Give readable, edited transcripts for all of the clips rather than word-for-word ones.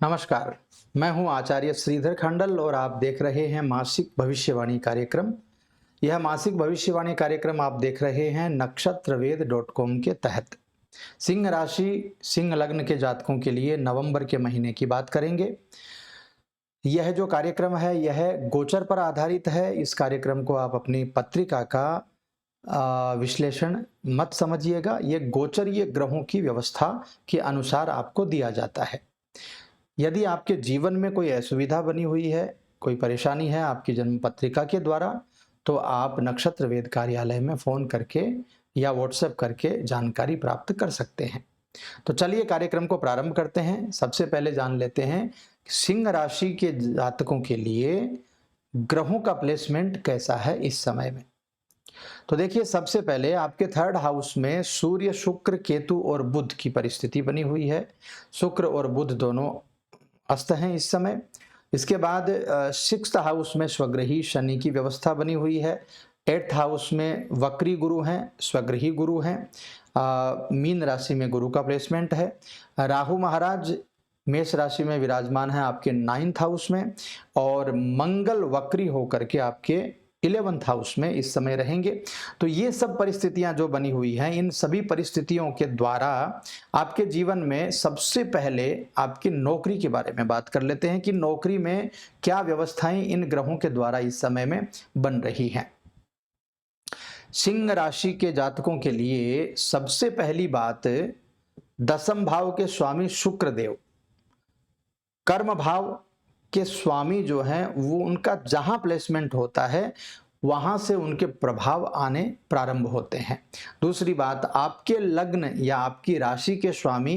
नमस्कार, मैं हूं आचार्य श्रीधर खंडल और आप देख रहे हैं मासिक भविष्यवाणी कार्यक्रम। यह मासिक भविष्यवाणी कार्यक्रम आप देख रहे हैं नक्षत्रवेद.com के तहत। सिंह राशि, सिंह लग्न के जातकों के लिए नवंबर के महीने की बात करेंगे। यह जो कार्यक्रम है यह गोचर पर आधारित है। इस कार्यक्रम को आप अपनी पत्रिका का विश्लेषण मत समझिएगा। ये गोचरीय ग्रहों की व्यवस्था के अनुसार आपको दिया जाता है। यदि आपके जीवन में कोई असुविधा बनी हुई है, कोई परेशानी है आपकी जन्म पत्रिका के द्वारा, तो आप नक्षत्र वेद कार्यालय में फ़ोन करके या व्हाट्सएप करके जानकारी प्राप्त कर सकते हैं। तो चलिए कार्यक्रम को प्रारंभ करते हैं। सबसे पहले जान लेते हैं सिंह राशि के जातकों के लिए ग्रहों का प्लेसमेंट कैसा है इस समय में। तो देखिए, सबसे पहले आपके थर्ड हाउस में सूर्य, शुक्र, केतु और बुध की परिस्थिति बनी हुई है। शुक्र और बुध दोनों अस्त हैं इस समय। इसके बाद सिक्स्थ हाउस में स्वग्रही शनि की व्यवस्था बनी हुई है। एट्थ हाउस में वक्री गुरु हैं, स्वग्रही गुरु हैं। मीन राशि में गुरु का प्लेसमेंट है। राहु महाराज मेष राशि में विराजमान है आपके नाइन्थ हाउस में, और मंगल वक्री होकर के आपके 11th हाउस में इस समय रहेंगे। तो ये सब परिस्थितियां जो बनी हुई हैं, इन सभी परिस्थितियों के द्वारा आपके जीवन में सबसे पहले आपकी नौकरी के बारे में बात कर लेते हैं कि नौकरी में क्या व्यवस्थाएं इन ग्रहों के द्वारा इस समय में बन रही हैं। सिंह राशि के जातकों के लिए सबसे पहली बात, दसम भाव के स्वामी शुक्र देव, कर्म भाव के स्वामी जो हैं वो उनका जहां प्लेसमेंट होता है वहां से उनके प्रभाव आने प्रारंभ होते हैं। दूसरी बात, आपके लग्न या आपकी राशि के स्वामी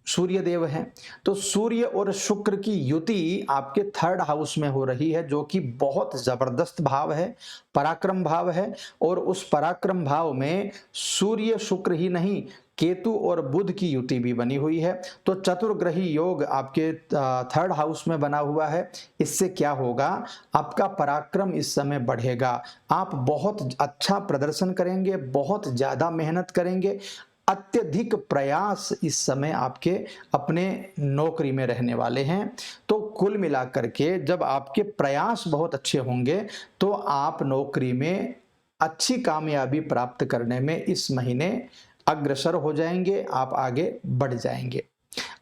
सूर्य देव हैं। तो सूर्य और शुक्र की युति आपके थर्ड हाउस में हो रही है, जो कि बहुत जबरदस्त भाव है, पराक्रम भाव है। और उस पराक्रम भाव में सूर्य शुक्र ही नहीं, केतु और बुध की युति भी बनी हुई है। तो चतुर्ग्रही योग आपके थर्ड हाउस में बना हुआ है। इससे क्या होगा, आपका पराक्रम इस समय बढ़ेगा। आप बहुत अच्छा प्रदर्शन करेंगे, बहुत ज्यादा मेहनत करेंगे। अत्यधिक प्रयास इस समय आपके अपने नौकरी में रहने वाले हैं। तो कुल मिलाकर के जब आपके प्रयास बहुत अच्छे होंगे तो आप नौकरी में अच्छी कामयाबी प्राप्त करने में इस महीने अग्रसर हो जाएंगे, आप आगे बढ़ जाएंगे।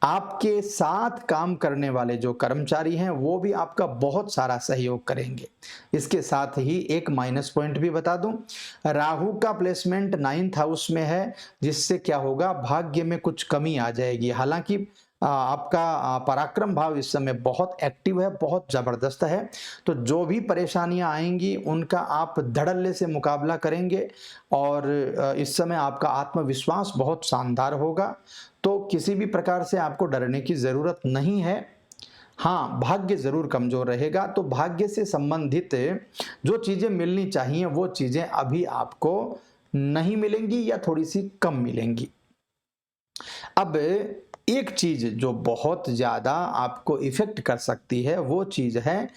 आपके साथ काम करने वाले जो कर्मचारी हैं वो भी आपका बहुत सारा सहयोग करेंगे। इसके साथ ही एक माइनस पॉइंट भी बता दूं, राहु का प्लेसमेंट 9th हाउस में है, जिससे क्या होगा, भाग्य में कुछ कमी आ जाएगी। हालांकि आपका पराक्रम भाव इस समय बहुत एक्टिव है, बहुत जबरदस्त है। तो जो भी परेशानियां आएंगी उनका आप धड़ल्ले से मुकाबला करेंगे और इस समय आपका आत्मविश्वास बहुत शानदार होगा। तो किसी भी प्रकार से आपको डरने की जरूरत नहीं है। हाँ, भाग्य जरूर कमजोर रहेगा। तो भाग्य से संबंधित जो चीजें मिलनी चाहिए वो चीजें अभी आपको नहीं मिलेंगी या थोड़ी सी कम मिलेंगी। अब एक चीज जो बहुत ज्यादा आपको इफेक्ट कर सकती है वो चीज है,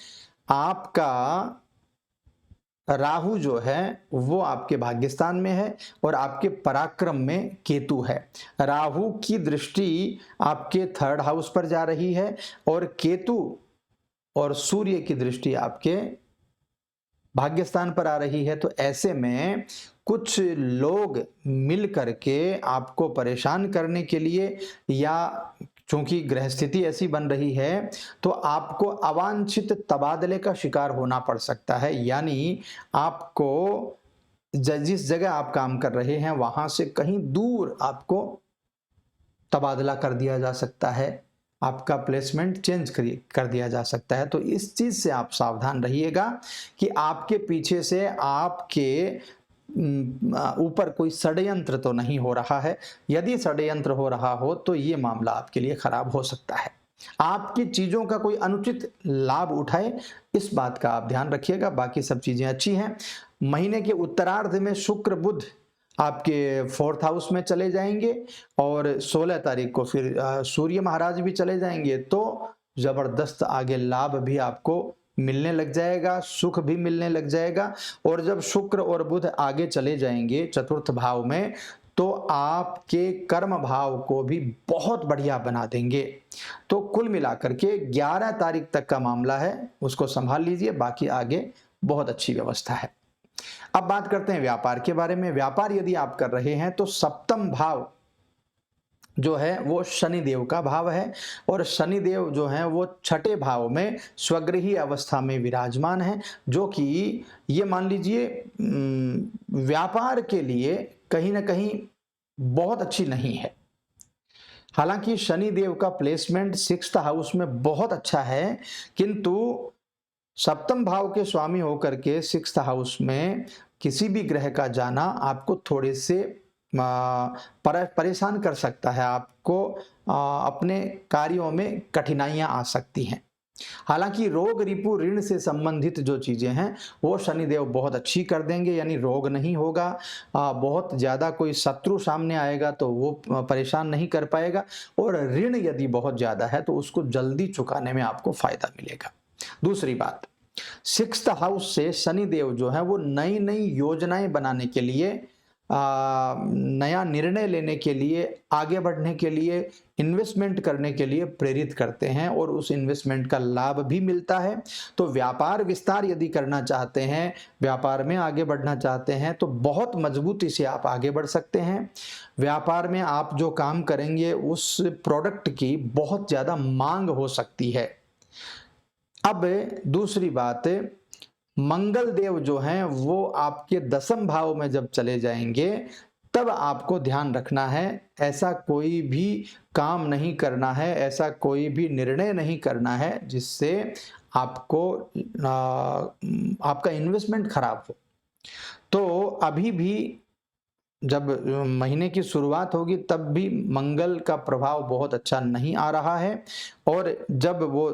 आपका राहु जो है वो आपके भाग्यस्थान में है और आपके पराक्रम में केतु है। राहु की दृष्टि आपके थर्ड हाउस पर जा रही है और केतु और सूर्य की दृष्टि आपके भाग्यस्थान पर आ रही है। तो ऐसे में कुछ लोग मिल करके आपको परेशान करने के लिए, या चूंकि ग्रह स्थिति ऐसी बन रही है तो आपको अवांछित तबादले का शिकार होना पड़ सकता है। यानी आपको जिस जगह आप काम कर रहे हैं वहां से कहीं दूर आपको तबादला कर दिया जा सकता है, आपका प्लेसमेंट चेंज कर दिया जा सकता है। तो इस चीज से आप सावधान रहिएगा कि आपके पीछे से आपके ऊपर कोई षड्यंत्र तो नहीं हो रहा है। यदि षड्यंत्र हो रहा हो तो ये मामला आपके लिए खराब हो सकता है। आपकी चीजों का कोई अनुचित लाभ उठाए, इस बात का आप ध्यान रखिएगा। बाकी सब चीजें अच्छी हैं। महीने के उत्तरार्ध में शुक्र बुध आपके 4th हाउस में चले जाएंगे और 16 तारीख को फिर सूर्य महाराज भी चले जाएंगे। तो जबरदस्त आगे लाभ भी आपको मिलने लग जाएगा, सुख भी मिलने लग जाएगा। और जब शुक्र और बुध आगे चले जाएंगे 4th भाव में तो आपके कर्म भाव को भी बहुत बढ़िया बना देंगे। तो कुल मिलाकर के 11 तारीख तक का मामला है, उसको संभाल लीजिए, बाकी आगे बहुत अच्छी व्यवस्था है। अब बात करते हैं व्यापार के बारे में। व्यापार यदि आप कर रहे हैं तो सप्तम भाव जो है वो शनिदेव का भाव है, और शनिदेव जो है वो छठे भाव में स्वगृही अवस्था में विराजमान है, जो कि ये मान लीजिए व्यापार के लिए कहीं ना कहीं बहुत अच्छी नहीं है। हालांकि शनिदेव का प्लेसमेंट 6th हाउस में बहुत अच्छा है, किंतु सप्तम भाव के स्वामी होकर के 6th हाउस में किसी भी ग्रह का जाना आपको थोड़े से परेशान कर सकता है, आपको अपने कार्यों में कठिनाइयां आ सकती हैं। हालांकि रोग रिपु ऋण से संबंधित जो चीजें हैं वो शनिदेव बहुत अच्छी कर देंगे, यानी रोग नहीं होगा, बहुत ज्यादा कोई शत्रु सामने आएगा तो वो परेशान नहीं कर पाएगा, और ऋण यदि बहुत ज्यादा है तो उसको जल्दी चुकाने में आपको फायदा मिलेगा। दूसरी बात, 6th हाउस से शनिदेव जो है वो नई नई योजनाएं बनाने के लिए, नया निर्णय लेने के लिए, आगे बढ़ने के लिए, इन्वेस्टमेंट करने के लिए प्रेरित करते हैं, और उस इन्वेस्टमेंट का लाभ भी मिलता है। तो व्यापार विस्तार यदि करना चाहते हैं, व्यापार में आगे बढ़ना चाहते हैं, तो बहुत मजबूती से आप आगे बढ़ सकते हैं। व्यापार में आप जो काम करेंगे उस प्रोडक्ट की बहुत ज़्यादा मांग हो सकती है। अब दूसरी बात, मंगल देव जो हैं वो आपके 10th भाव में जब चले जाएंगे तब आपको ध्यान रखना है, ऐसा कोई भी काम नहीं करना है, ऐसा कोई भी निर्णय नहीं करना है जिससे आपको आपका इन्वेस्टमेंट खराब हो। तो अभी भी जब महीने की शुरुआत होगी तब भी मंगल का प्रभाव बहुत अच्छा नहीं आ रहा है, और जब वो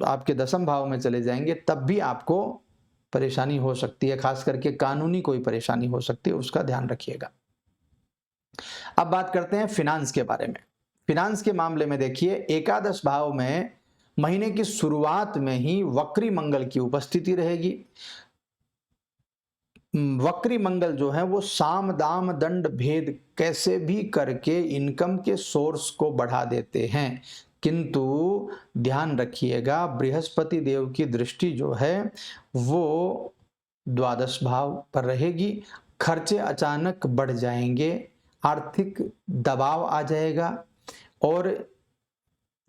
आपके 10th भाव में चले जाएंगे तब भी आपको परेशानी हो सकती है, खास करके कानूनी कोई परेशानी हो सकती है, उसका ध्यान रखिएगा। अब बात करते हैं फिनांस के बारे में। फिनांस के मामले में देखिए, एकादश भाव में महीने की शुरुआत में ही वक्री मंगल की उपस्थिति रहेगी। वक्री मंगल जो है वो साम दाम दंड भेद कैसे भी करके इनकम के सोर्स को बढ़ा देते हैं, किंतु ध्यान रखिएगा बृहस्पति देव की दृष्टि जो है वो 12 भाव पर रहेगी, खर्चे अचानक बढ़ जाएंगे, आर्थिक दबाव आ जाएगा, और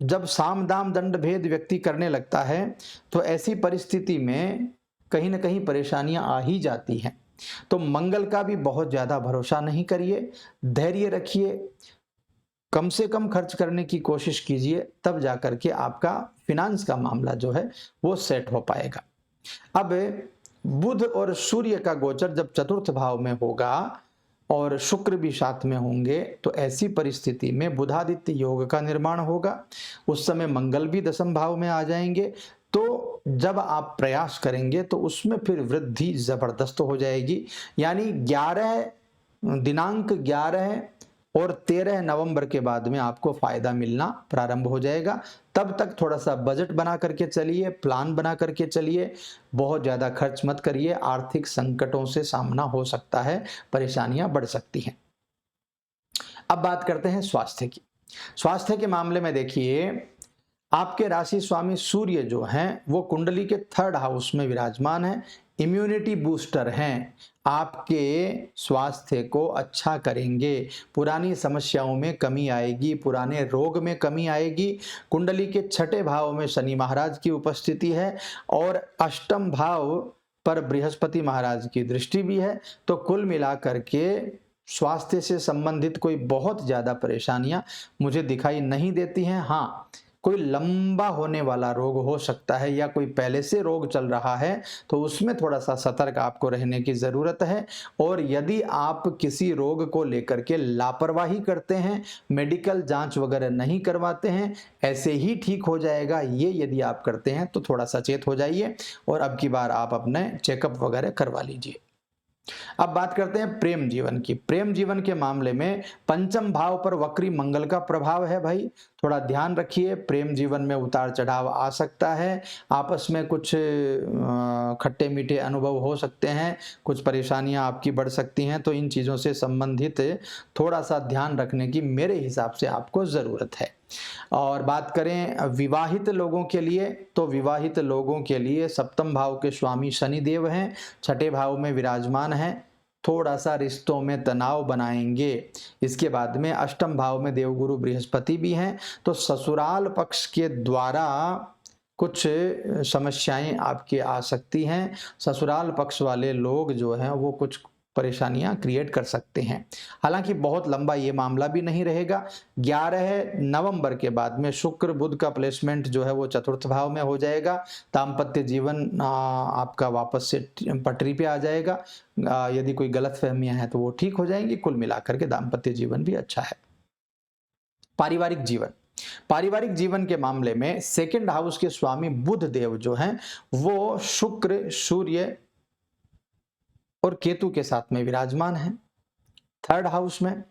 जब साम दाम दंड भेद व्यक्ति करने लगता है तो ऐसी परिस्थिति में कहीं ना कहीं परेशानियां आ ही जाती हैं। तो मंगल का भी बहुत ज्यादा भरोसा नहीं करिए, धैर्य रखिए, कम से कम खर्च करने की कोशिश कीजिए, तब जाकर के आपका फिनांस का मामला जो है वो सेट हो पाएगा। अब बुध और सूर्य का गोचर जब 4th भाव में होगा और शुक्र भी साथ में होंगे तो ऐसी परिस्थिति में बुधादित्य योग का निर्माण होगा। उस समय मंगल भी 10th भाव में आ जाएंगे, तो जब आप प्रयास करेंगे तो उसमें फिर वृद्धि जबरदस्त हो जाएगी। यानी 11 और 13 नवंबर के बाद में आपको फायदा मिलना प्रारंभ हो जाएगा। तब तक थोड़ा सा बजट बना करके चलिए, प्लान बना करके चलिए, बहुत ज़्यादा खर्च मत करिए, आर्थिक संकटों से सामना हो सकता है, परेशानियां बढ़ सकती हैं। अब बात करते हैं स्वास्थ्य की। स्वास्थ्य के मामले में देखिए, आपके राशि स्वामी सूर्य जो हैं वो कुंडली के 3rd हाउस में विराजमान है, इम्यूनिटी बूस्टर हैं, आपके स्वास्थ्य को अच्छा करेंगे, पुरानी समस्याओं में कमी आएगी, पुराने रोग में कमी आएगी। कुंडली के 6ठे भाव में शनि महाराज की उपस्थिति है और 8म भाव पर बृहस्पति महाराज की दृष्टि भी है। तो कुल मिलाकर के स्वास्थ्य से संबंधित कोई बहुत ज़्यादा परेशानियां मुझे दिखाई नहीं देती हैं। हाँ, कोई लंबा होने वाला रोग हो सकता है या कोई पहले से रोग चल रहा है तो उसमें थोड़ा सा सतर्क आपको रहने की ज़रूरत है। और यदि आप किसी रोग को लेकर के लापरवाही करते हैं, मेडिकल जांच वगैरह नहीं करवाते हैं, ऐसे ही ठीक हो जाएगा, ये यदि आप करते हैं तो थोड़ा सचेत हो जाइए और अब की बार आप अपने चेकअप वगैरह करवा लीजिए। अब बात करते हैं प्रेम जीवन की। प्रेम जीवन के मामले में पंचम भाव पर वक्री मंगल का प्रभाव है भाई, थोड़ा ध्यान रखिए। प्रेम जीवन में उतार चढ़ाव आ सकता है, आपस में कुछ खट्टे मीठे अनुभव हो सकते हैं, कुछ परेशानियां आपकी बढ़ सकती हैं, तो इन चीज़ों से संबंधित थोड़ा सा ध्यान रखने की मेरे हिसाब से आपको ज़रूरत है। और बात करें विवाहित लोगों के लिए, तो विवाहित लोगों के लिए सप्तम भाव के स्वामी शनिदेव हैं, छठे भाव में विराजमान हैं, थोड़ा सा रिश्तों में तनाव बनाएंगे। इसके बाद में अष्टम भाव में देवगुरु बृहस्पति भी हैं, तो ससुराल पक्ष के द्वारा कुछ समस्याएं आपके आ सकती हैं। ससुराल पक्ष वाले लोग जो हैं वो कुछ परेशानियां क्रिएट कर सकते हैं। हालांकि बहुत लंबा ये मामला भी नहीं रहेगा। 11 नवंबर के बाद में शुक्र बुध का प्लेसमेंट जो है वो चतुर्थ भाव में हो जाएगा। दाम्पत्य जीवन आपका वापस से पटरी पे आ जाएगा। यदि कोई गलतफहमियां हैं तो वो ठीक हो जाएंगी। कुल मिलाकर के दाम्पत्य जीवन भी अच्छा है। पारिवारिक जीवन, पारिवारिक जीवन के मामले में सेकंड हाउस के स्वामी बुध देव जो हैं वो शुक्र, सूर्य और केतु के साथ में विराजमान है थर्ड हाउस में,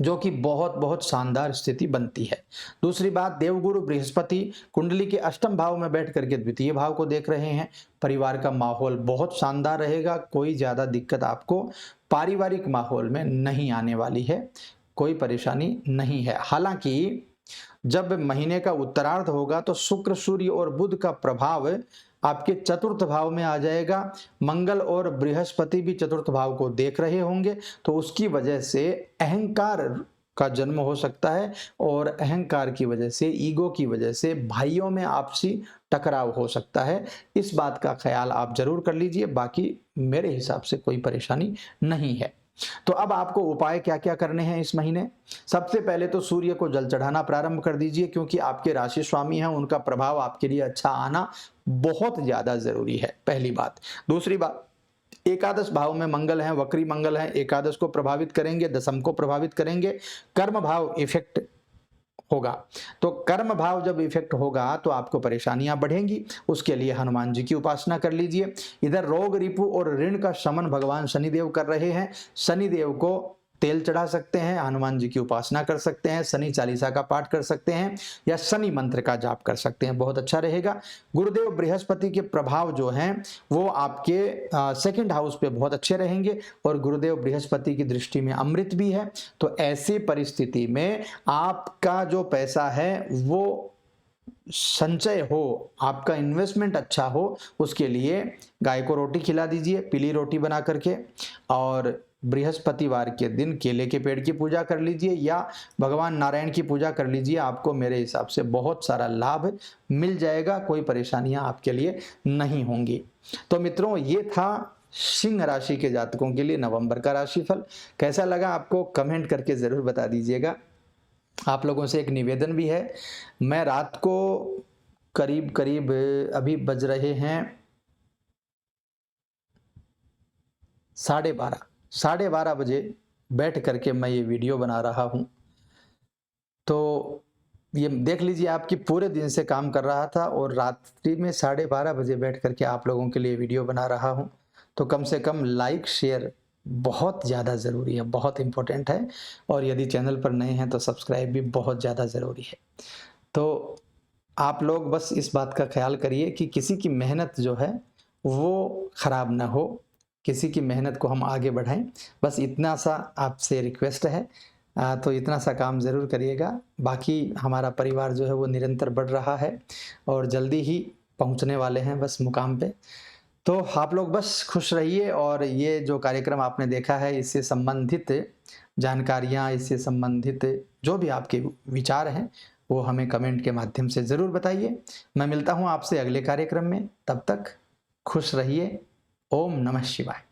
जो कि बहुत बहुत शानदार स्थिति बनती है। दूसरी बात, देवगुरु बृहस्पति कुंडली के अष्टम भाव में बैठ करके द्वितीय भाव को देख रहे हैं। परिवार का माहौल बहुत शानदार रहेगा, कोई ज्यादा दिक्कत आपको पारिवारिक माहौल में नहीं आने वाली है, कोई परेशानी नहीं है। हालांकि जब महीने का उत्तरार्ध होगा तो शुक्र, सूर्य और बुध का प्रभाव आपके चतुर्थ भाव में आ जाएगा। मंगल और बृहस्पति भी चतुर्थ भाव को देख रहे होंगे, तो उसकी वजह से अहंकार का जन्म हो सकता है और अहंकार की वजह से, ईगो की वजह से भाइयों में आपसी टकराव हो सकता है। इस बात का ख्याल आप जरूर कर लीजिए, बाकी मेरे हिसाब से कोई परेशानी नहीं है। तो अब आपको उपाय क्या क्या करने हैं इस महीने। सबसे पहले तो सूर्य को जल चढ़ाना प्रारंभ कर दीजिए, क्योंकि आपके राशि स्वामी हैं, उनका प्रभाव आपके लिए अच्छा आना बहुत ज्यादा जरूरी है, पहली बात। दूसरी बात, एकादश भाव में मंगल हैं, वक्री मंगल हैं, एकादश को प्रभावित करेंगे, दशम को प्रभावित करेंगे, कर्म भाव इफेक्ट होगा। तो कर्म भाव जब इफेक्ट होगा तो आपको परेशानियां बढ़ेंगी, उसके लिए हनुमान जी की उपासना कर लीजिए। इधर रोग, रिपु और ऋण का शमन भगवान शनिदेव कर रहे हैं। शनिदेव को तेल चढ़ा सकते हैं, हनुमान जी की उपासना कर सकते हैं, शनि चालीसा का पाठ कर सकते हैं या शनि मंत्र का जाप कर सकते हैं, बहुत अच्छा रहेगा। गुरुदेव बृहस्पति के प्रभाव जो हैं वो आपके सेकंड हाउस पे बहुत अच्छे रहेंगे और गुरुदेव बृहस्पति की दृष्टि में अमृत भी है। तो ऐसी परिस्थिति में आपका जो पैसा है वो संचय हो, आपका इन्वेस्टमेंट अच्छा हो, उसके लिए गाय को रोटी खिला दीजिए, पीली रोटी बना करके, और बृहस्पतिवार के दिन केले के पेड़ की पूजा कर लीजिए या भगवान नारायण की पूजा कर लीजिए। आपको मेरे हिसाब से बहुत सारा लाभ मिल जाएगा, कोई परेशानियां आपके लिए नहीं होंगी। तो मित्रों, ये था सिंह राशि के जातकों के लिए नवंबर का राशिफल। कैसा लगा आपको कमेंट करके जरूर बता दीजिएगा। आप लोगों से एक निवेदन भी है, मैं रात को करीब करीब अभी बज रहे हैं 12:30 बजे बैठ करके मैं ये वीडियो बना रहा हूँ। तो ये देख लीजिए, आपकी पूरे दिन से काम कर रहा था और रात्रि में 12:30 बजे बैठ करके आप लोगों के लिए वीडियो बना रहा हूँ। तो कम से कम लाइक शेयर बहुत ज़्यादा ज़रूरी है, बहुत इम्पोर्टेंट है। और यदि चैनल पर नए हैं तो सब्सक्राइब भी बहुत ज़्यादा ज़रूरी है। तो आप लोग बस इस बात का ख्याल करिए कि किसी की मेहनत जो है वो ख़राब ना हो, किसी की मेहनत को हम आगे बढ़ाएं, बस इतना सा आपसे रिक्वेस्ट है। तो इतना सा काम ज़रूर करिएगा। बाकी हमारा परिवार जो है वो निरंतर बढ़ रहा है और जल्दी ही पहुंचने वाले हैं बस मुकाम पे। तो आप लोग बस खुश रहिए और ये जो कार्यक्रम आपने देखा है इससे संबंधित जानकारियाँ, इससे संबंधित जो भी आपके विचार हैं वो हमें कमेंट के माध्यम से ज़रूर बताइए। मैं मिलता हूँ आपसे अगले कार्यक्रम में, तब तक खुश रहिए। ओम नमः शिवाय।